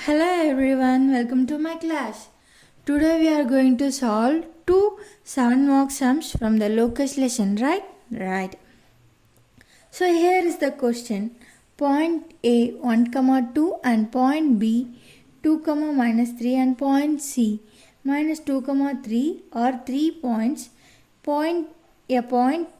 Hello everyone, welcome to my class. Today we are going to solve two 7-mark sums from the locus lesson, right? Right. So here is the question. Point A 1, 2 and point B 2, minus 3 and point C minus 2, 3 are 3 points. Point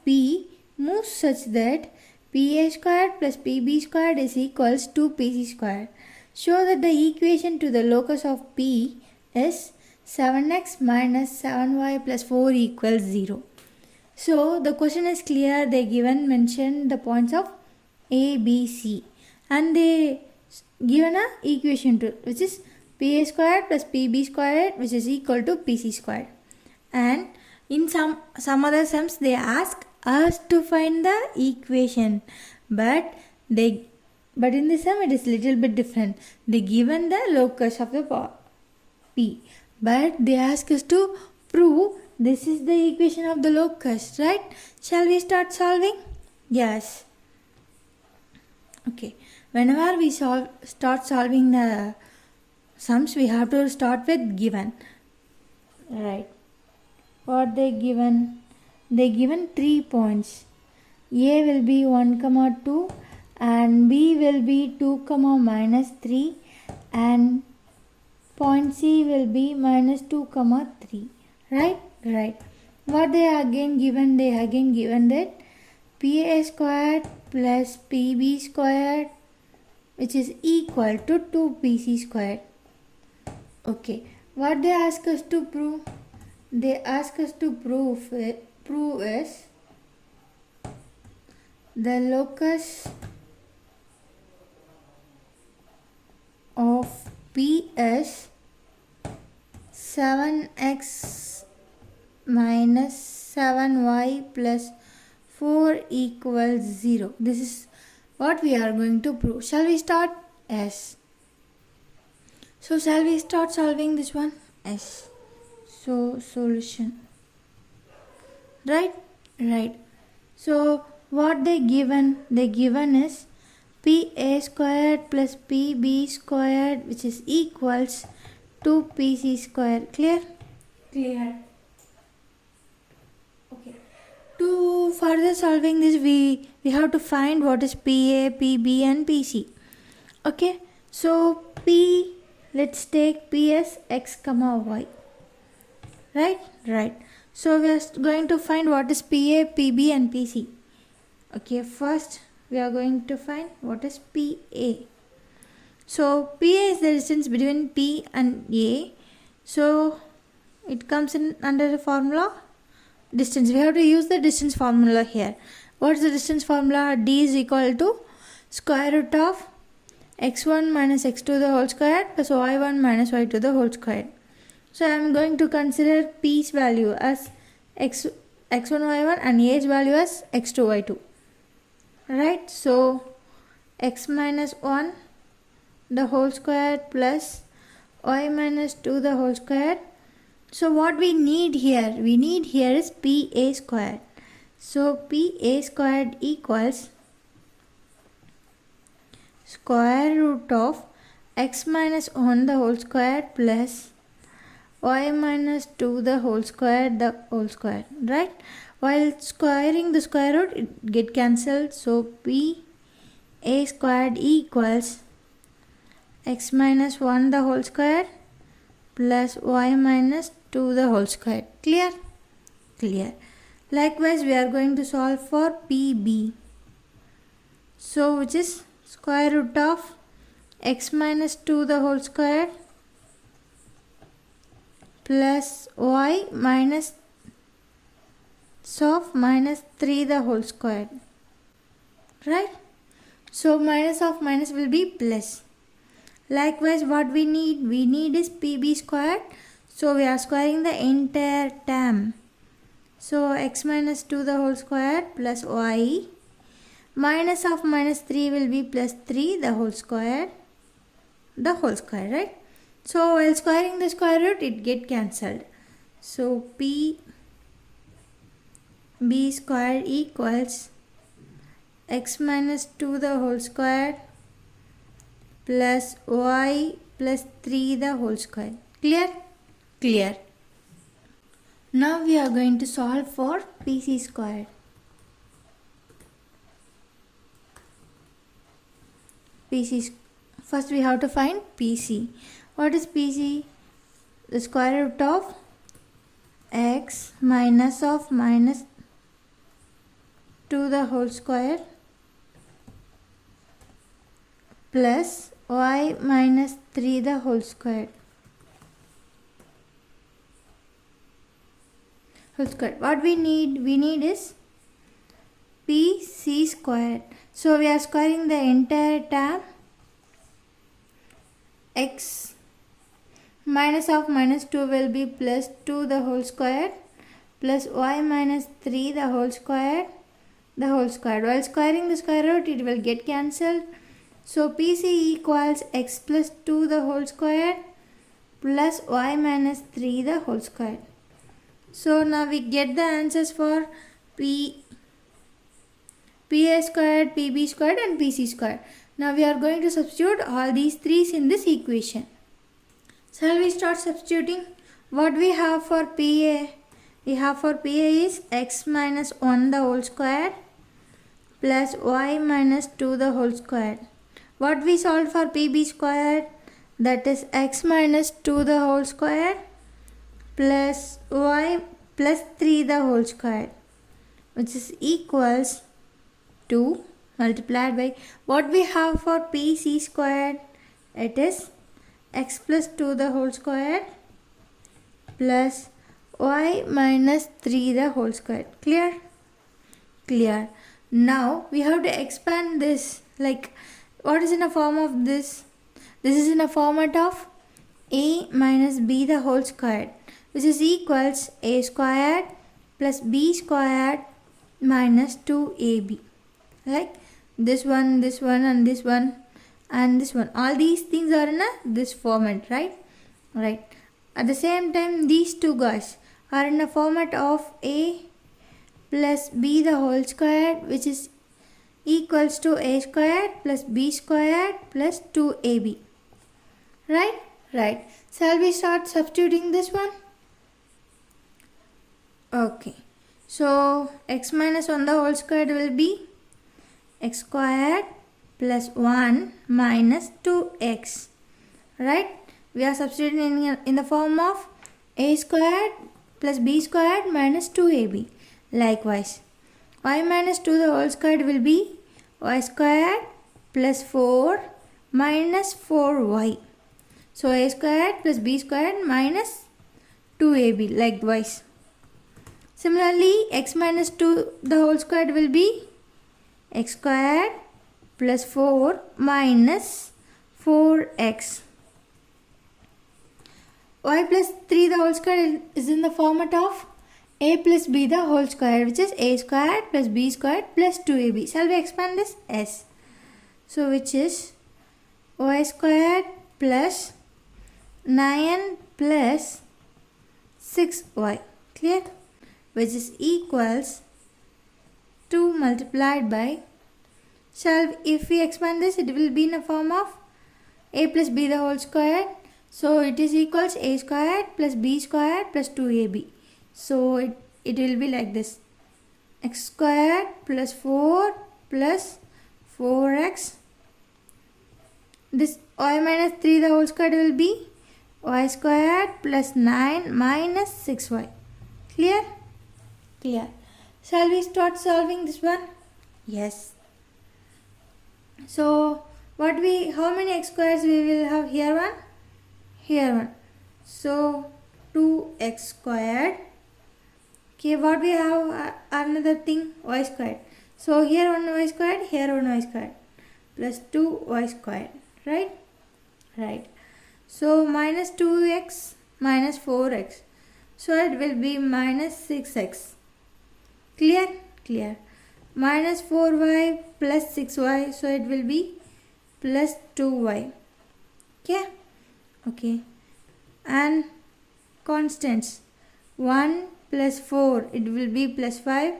P moves such that PA squared plus PB squared is equals to PC squared. Show that the equation to the locus of P is 7x minus 7y plus 4 equals 0. So the question is clear. They mentioned the points of A, B, C, and they given a equation to which is PA squared plus PB squared which is equal to PC squared. And in some other sums they ask us to find the equation, but in this sum it is little bit different. They given the locus of the P, but they ask us to prove this is the equation of the locus, right? Shall we start solving? Yes. Okay. Whenever we start solving the sums, we have to start with given. Right. What they given? They given 3 points. A will be 1, 2 and B will be 2, minus 3 and point C will be minus 2, 3. Right? Right. What they again given? They again given that PA squared plus PB squared which is equal to 2PC squared. Okay. What they ask us to prove? They ask us to prove is the locus of P is 7x minus 7y plus 4 equals 0. This is what we are going to prove. Shall we start? Yes. So shall we start solving this one? Yes. So solution. Right? Right. So what they given? They given is PA squared plus PB squared which is equals to PC squared. Clear? Clear. Okay. To further solving this, we have to find what is PA, PB and PC. Okay. So P, let's take P as x, y. Right? Right. So we are going to find what is PA, PB and PC. Okay. First, we are going to find what is PA. So PA is the distance between P and A. So it comes in under the formula distance. We have to use the distance formula here. What is the distance formula? D is equal to square root of x1 minus x2 to the whole square plus y1 minus y2 to the whole square. So I am going to consider P's value as x1 y1 and A's value as x2 y2. Right? So x minus 1 the whole square plus y minus 2 the whole square. So what we need here? We need here is PA squared. So PA squared equals square root of x minus 1 the whole square plus y minus 2 the whole square, right? While squaring the square root, it get cancelled. So PA squared equals x minus 1 the whole square plus y minus 2 the whole square. Clear? Clear. Likewise, we are going to solve for PB. So, which is square root of x minus 2 the whole square plus y minus of minus 3 the whole square. Right? So, minus of minus will be plus. Likewise, what we need? We need is PB squared. So, we are squaring the entire term. So, x minus 2 the whole square plus y minus of minus 3 will be plus 3 the whole square, right? So, while squaring the square root, it get cancelled. So, PB square equals x minus 2 the whole square plus y plus 3 the whole square. Clear? Clear. Now we are going to solve for PC squared. First we have to find PC. What is PC? The square root of x minus 2 the whole square plus y minus 3 the whole square. What we need is PC squared. So we are squaring the entire term. X minus 2 will be plus 2 the whole square plus y minus 3 the whole square. While squaring the square root, it will get cancelled. So PC equals x plus 2 the whole square plus y minus 3 the whole square. So now we get the answers for PA squared, PB squared and PC squared. Now we are going to substitute all these threes in this equation. Shall we start substituting? What we have for PA? We have for PA is x minus 1 the whole square plus y minus 2 the whole square. What we solved for PB squared? That is x minus 2 the whole square plus y plus 3 the whole square, which is equals 2 multiplied by what we have for PC squared. It is x plus 2 the whole square plus y minus 3 the whole square. Clear? Clear. Now we have to expand this. Like, what is in a form of this? This is in a format of a minus b the whole square, which is equals a squared plus b squared minus 2ab. Like this one and this one and this one. All these things are in this format, right? Right. At the same time, these two guys are in a format of a plus b the whole square, which is equals to a squared plus b squared plus 2ab. Right? Right. Shall we start substituting this one? Okay. So x minus 1 the whole squared will be x squared plus 1 minus 2x. Right? We are substituting in the form of a squared plus b squared minus 2ab. Likewise, y minus 2 the whole squared will be y squared plus 4 minus 4y. So a squared plus b squared minus 2ab. Likewise. Similarly, x minus 2 the whole squared will be x squared plus 4 minus 4x. Y plus 3 the whole square is in the format of a plus b the whole square, which is a squared plus b squared plus 2ab. Shall we expand this? S. So which is y squared plus 9 plus 6y. Clear? Which is equals 2 multiplied by, if we expand this, it will be in a form of a plus b the whole square. So it is equals a squared plus b squared plus 2ab. So it will be like this. X squared plus 4 plus 4x. This y minus 3 the whole square will be y squared plus 9 minus 6y. Clear? Clear. Shall we start solving this one? Yes. So how many x squares we will have? Here one, here one. So 2x squared. Okay, what we have another thing, y squared. So here one y squared, here one y squared plus 2y squared. Right? Right. So minus 2x minus 4x. So it will be minus 6x. Clear? Clear. Minus 4y plus 6y. So it will be plus 2y. Okay? Okay. And constants. 1 plus 4. It will be plus 5.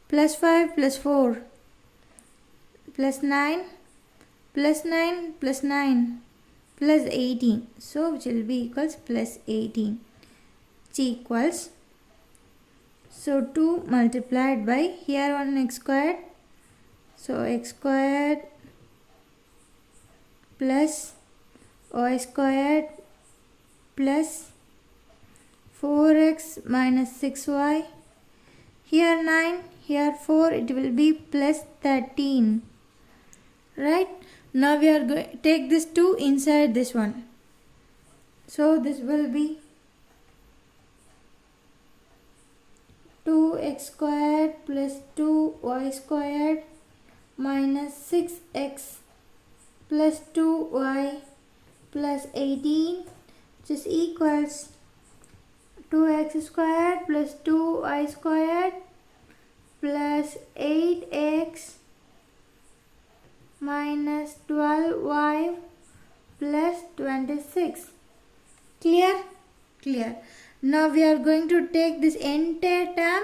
Plus 5 plus 4. Plus 9. plus 9 plus 9 plus 18. So which will be equals plus 18. Which equals, so 2 multiplied by here on x squared. So x squared plus y squared plus 4x minus 6y. Here 9, here 4, it will be plus 13. Right? Now we are going to take this 2 inside this one. So this will be 2x squared plus 2y squared minus 6x plus 2y plus 18, which is equals 2x squared plus 2y squared plus 8x minus 12y plus 26. Clear? Clear. Now we are going to take this entire term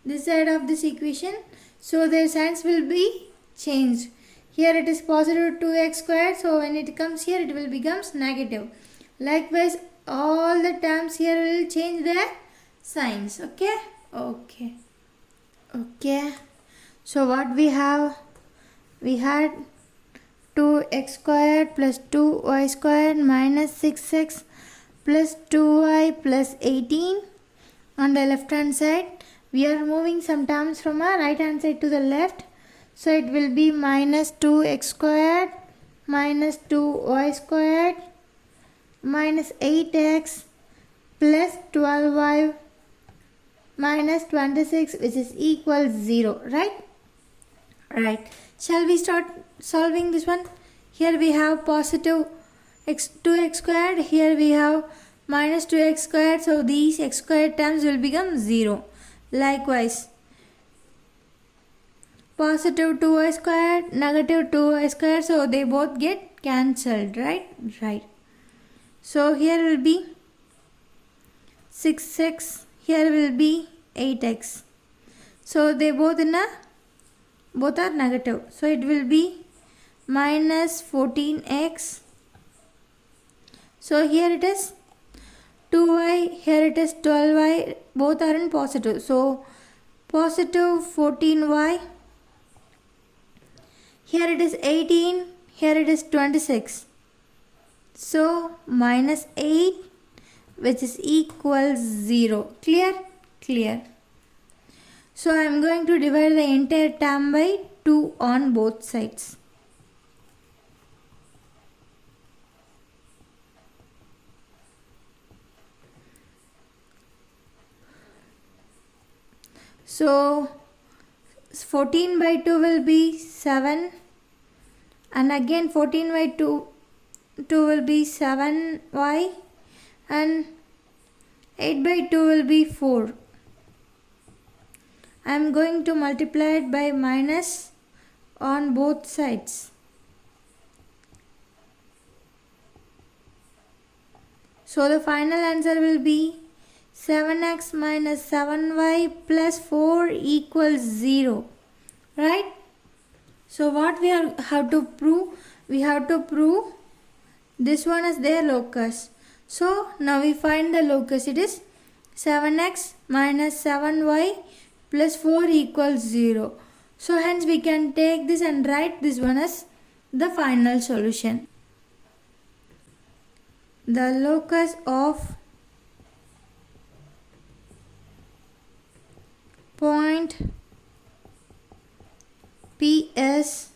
this side of this equation, so their signs will be changed. Here it is positive 2x squared, so when it comes here it will becomes negative. Likewise all the terms here will change their signs. Okay. So what we have, we had 2x squared plus 2y squared minus 6x plus 2y plus 18. On the left hand side we are moving some terms from our right hand side to the left, so it will be minus 2x squared minus 2y squared minus 8x plus 12y minus 26, which is equal 0. Right. Shall we start solving this one? Here we have positive 2x squared, here we have minus 2x squared, so these x squared terms will become 0. Likewise positive 2y squared, negative 2y squared, so they both get cancelled. Right. So here will be 6x, here will be 8x, so they both are negative, so it will be minus 14x. So here it is 2y, here it is 12y, both are in positive, so positive 14y. Here it is 18, here it is 26, so minus 8, which is equals 0. Clear. So I am going to divide the entire term by 2 on both sides. So 14 by 2 will be 7, and again 14 by 2 will be 7y, and 8 by 2 will be 4. I am going to multiply it by minus on both sides. So the final answer will be 7x minus 7y plus 4 equals 0. Right? So what we have to prove? We have to prove this one is their locus. So now we find the locus. It is 7x minus 7y plus 4 equals 0. So hence we can take this and write this one as the final solution. The locus of point P is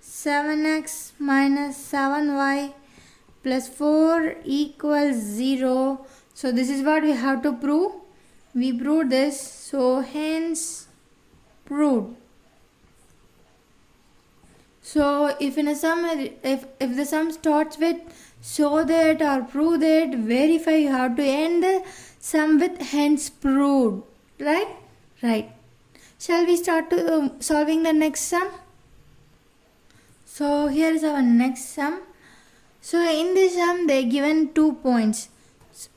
7x minus 7y plus 4 equals 0. So this is what we have to prove. We proved this, so hence proved. So if in a sum, if the sum starts with show that or prove that, verify, you have to end the sum with hence proved. Right. Shall we start to solving the next sum? So here is our next sum. So in this sum they given 2 points.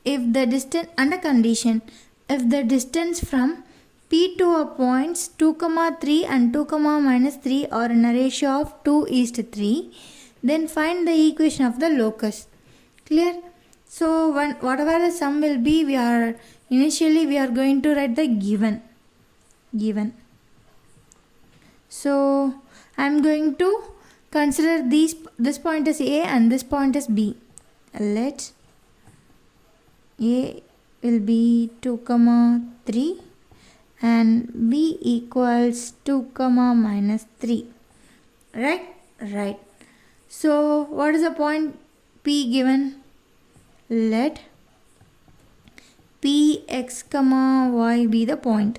If the distance, under condition, if the distance from P2 of points 2, 3 and 2, minus 3 are in a ratio of 2:3. Then find the equation of the locus. Clear? So whatever the sum will be, we are going to write the given. So I am going to consider this point as A and this point as B. Let A will be 2, 3 and B equals 2, minus 3. Right. So what is the point P given? Let P x, y be the point.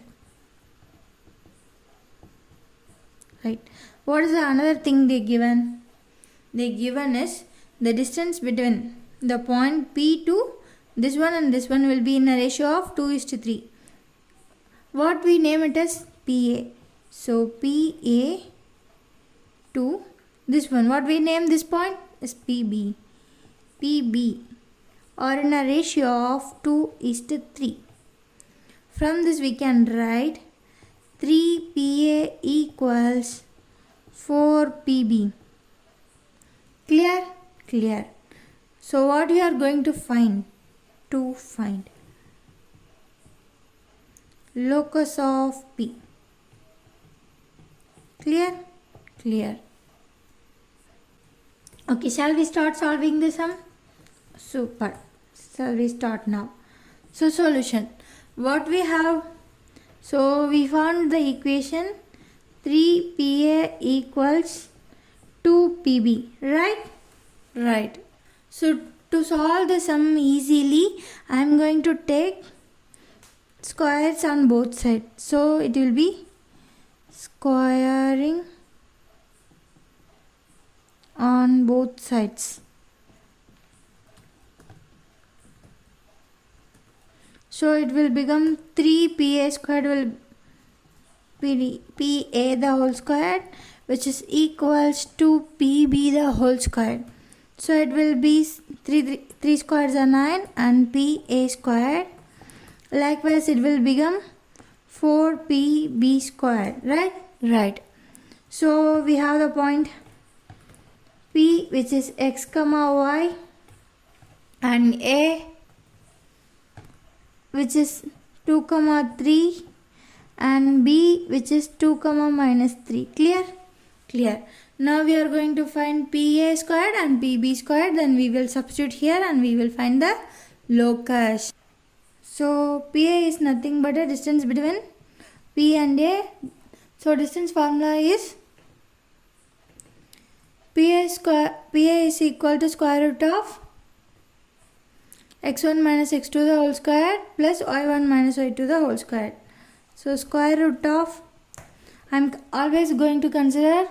Right. What is the another thing they given? They given is the distance between the point P to this one and this one will be in a ratio of 2:3. What we name it as PA. So PA to this one. What we name this point is PB. PB or in a ratio of 2:3. From this we can write 3 PA equals 4 PB. Clear. So what we are going to find? To find locus of P. Clear. Okay, shall we start solving the sum? Super. Shall we start now? So solution. What we have? So we found the equation 3 PA equals 2 PB. Right. So to solve the sum easily, I am going to take squares on both sides. So it will be squaring on both sides. So it will become 3 PA squared will be PA the whole squared, which is equals to PB the whole squared. So it will be 3 squares are 9 and PA squared. Likewise, it will become 4PB squared. Right. So we have the point P, which is x, y, and A, which is 2, 3, and B, which is 2, minus 3. Clear. Now we are going to find PA squared and PB squared. Then we will substitute here and we will find the locus. So PA is nothing but a distance between P and A. So distance formula is PA is equal to square root of x1 minus x2 the whole square plus y1 minus y2 the whole square. So square root of, I am always going to consider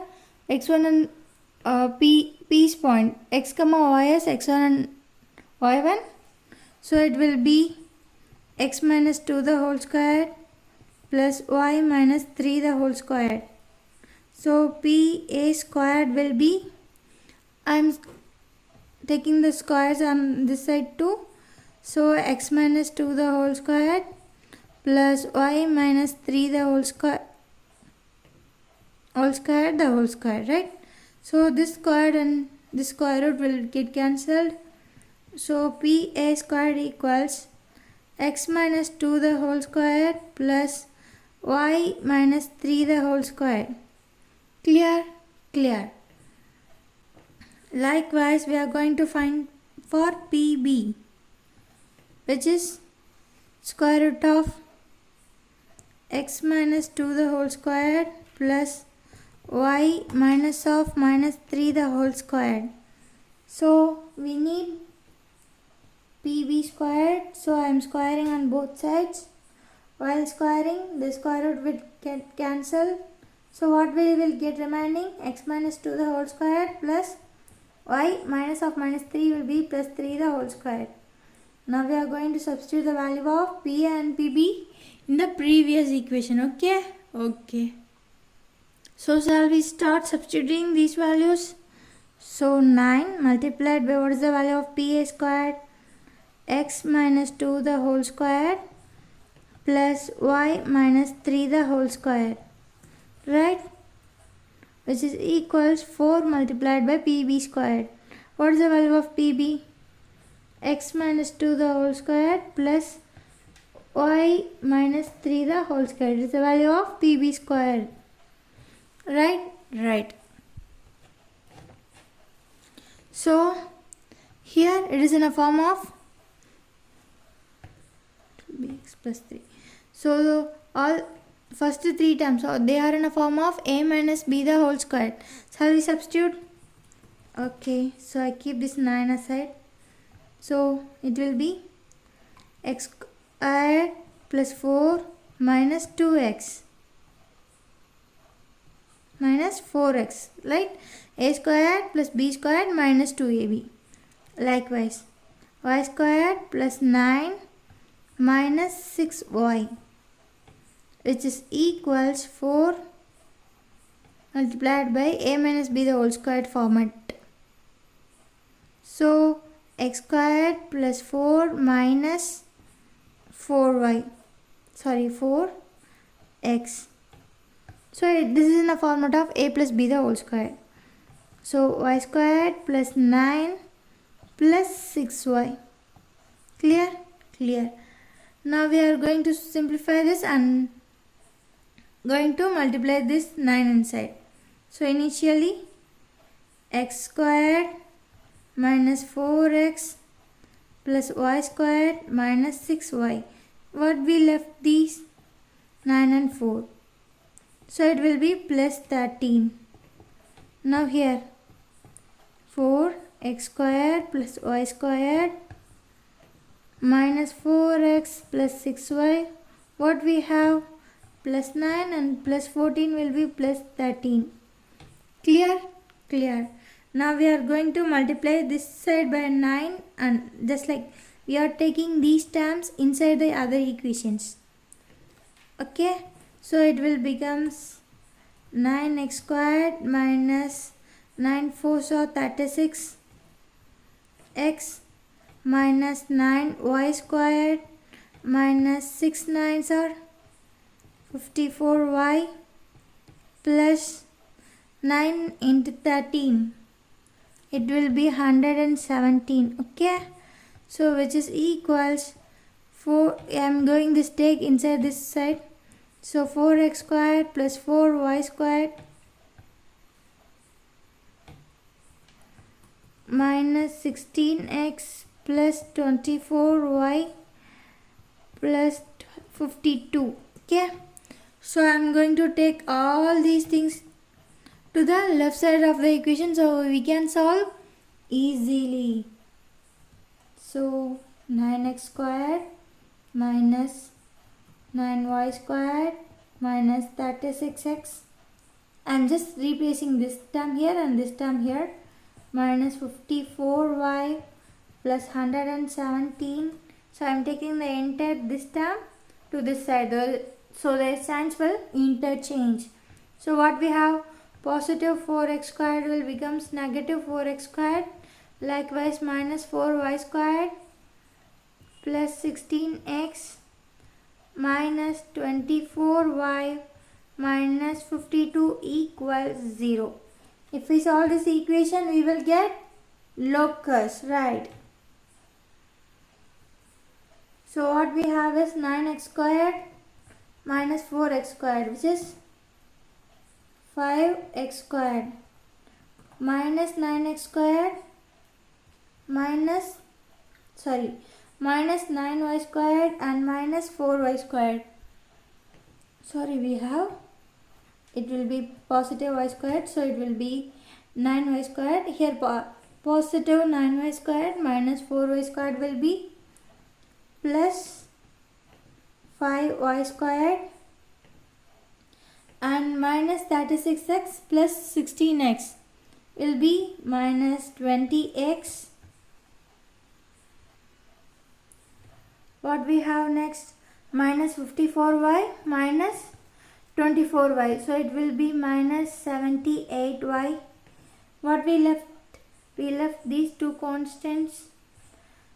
x1 and P's point, x, y as x1 and y1. So it will be x minus 2 the whole square plus y minus 3 the whole square. So PA squared will be, I am taking the squares on this side too. So x minus 2 the whole square plus y minus 3 the whole square, right? So this squared and this square root will get cancelled. So PA squared equals x minus 2 the whole square plus y minus 3 the whole square. Clear. Likewise, we are going to find for PB, which is square root of x minus 2 the whole square plus y minus of minus 3 the whole square. So we need PB squared. So I am squaring on both sides. While squaring, the square root will get cancelled. So what we will get remaining? X minus 2 the whole square plus y minus of minus 3 will be plus 3 the whole square. Now we are going to substitute the value of PA and PB in the previous equation. Okay. So shall we start substituting these values? So 9 multiplied by what is the value of PA squared? X minus 2 the whole square plus y minus 3 the whole square, right? Which is equals 4 multiplied by pb squared. What is the value of pb? X minus 2 the whole square plus y minus 3 the whole square. It is the value of pb squared, right? Right. So here it is in a form of bx plus 3. So all first three terms, so they are in a form of a minus b the whole square. Shall we substitute? Okay, so I keep this 9 aside. So it will be x squared plus 4 minus 2x minus 4x, right? A squared plus b squared minus 2ab. Likewise, y squared plus 9 minus 6y, which is equals 4 multiplied by a minus b the whole squared format. So x squared plus 4 minus 4x. So this is in the format of a plus b the whole square. So y squared plus 9 plus 6y. Clear? Clear. Now we are going to simplify this and going to multiply this 9 inside. So initially x squared minus 4x plus y squared minus 6y. What we left these? 9 and 4. So it will be plus 13. Now here 4x squared plus y squared minus 4x plus 6y. What we have? Plus 9 and plus 14 will be plus 13. Clear? Clear. Now we are going to multiply this side by 9 and just like we are taking these terms inside the other equations. Okay. So it will becomes 9x squared minus 9 4s are 36 x minus 9y squared minus 6 9s are 54y plus 9 into 13. It will be 117. Okay. So which is equals 4. I am going this take inside this side. So 4x squared plus 4y squared minus 16x plus 24y plus 52. Okay. So I am going to take all these things to the left side of the equation so we can solve easily. So 9x squared minus 9y squared minus 36x. I am just replacing this term here and this term here. Minus 54y plus 117. So I am taking the entire this term to this side. So the signs will interchange. So what we have? Positive 4x squared will becomes negative 4x squared. Likewise minus 4y squared plus 16x minus 24y minus 52 equals 0. If we solve this equation, we will get locus, right? So what we have is 9x squared minus 4x squared, which is 5x squared minus 9x squared minus 9y squared and minus 4y squared. We have, it will be positive y squared, so it will be 9y squared. Here positive 9y squared minus 4y squared will be plus 5y squared and minus 36x plus 16x will be minus 20x. What we have next? Minus 54y minus 24y. So it will be minus 78y. What we left? We left these two constants.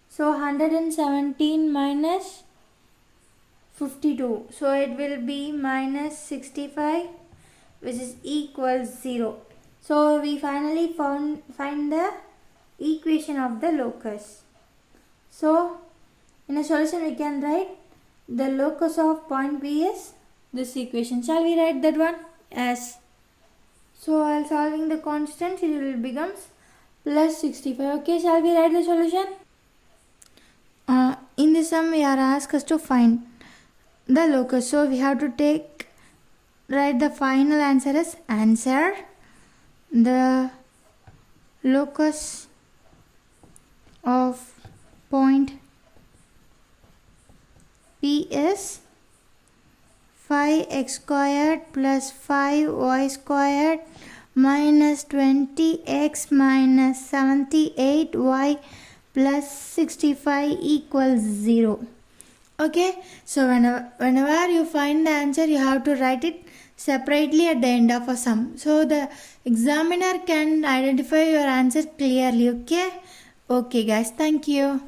So 117 minus 52. So it will be minus 65, which is equals 0. So we finally find the equation of the locus. So in a solution we can write the locus of point B is this equation. Shall we write that one? Yes. So while solving the constants, it will becomes plus 65. Okay, shall we write the solution? In this sum we are asked us to find the locus. So we have to write the final answer as answer. The locus of point P is 5x squared plus 5y squared minus 20x minus 78y plus 65 equals 0. Okay, so whenever you find the answer, you have to write it separately at the end of a sum. So the examiner can identify your answer clearly. Okay guys, thank you.